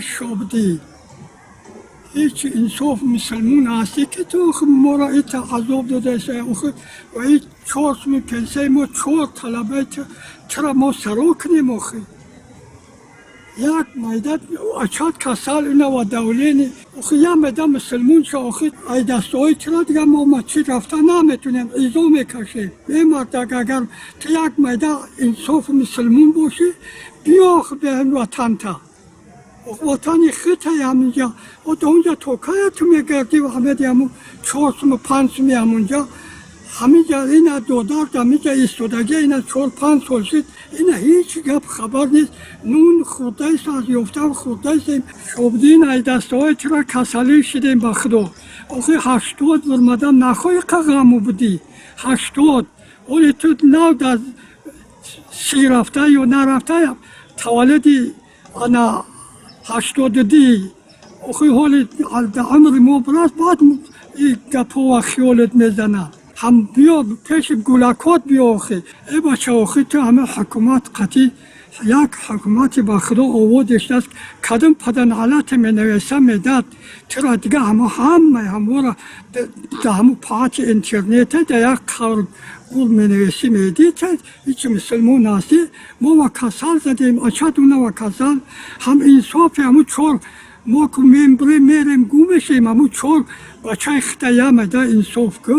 شوبدی هیچ انصاف مسلمون هستی که تو ما را ایت عذاب داده شه و این 4 پنسه ما 4 طلبه چرا ما سرا کنیم آخی یک میدت اچاد کسال اینا و دولینی آخی یک میدت مسلمون شا آخی ای دستایی چرا دیگه ما مسجد رفته نمیتونیم ایزا میکشیم به مرد اگر تو یک میدت انصاف مسلمون باشی بیا آخی به این وطن تا وطن خیطه همونجا و تا اونجا توکای تو میگردی و همه دی همون 4 5 همونجا همینجا اینا دودار همینجا ایستادگی اینا 4 5 سال شد اینا هیچ گپ خبر نیست نون خورده است از یافتن خورده است شوبدین ای دسته های چرا کسلی شدیم به خدا آخه 80 ورمدن نخواهی که غمو بودی 80 ولی تو نو در 30 رفته یا نرفته تولدی انا 80 دی آخه حالی در عمر ما برست بعد این گپ و خیالت میزنن هم بیا پیش گلکات بیا آخی ای بچه آخی تو همه حکومت قطعی یک حکومتی با خدا آوردش دست کدام پدن حالت می نویسه میداد چرا دیگه همه را در همه پاچ اینترنت در یک قول می نویسی میدی چه هیچ مسلمون هستی ما و کسال زدیم اچاد اونا و کسال هم انصاف همه 4 ما که میریم گو میشیم همه 4 بچه خطه یه میده انصاف که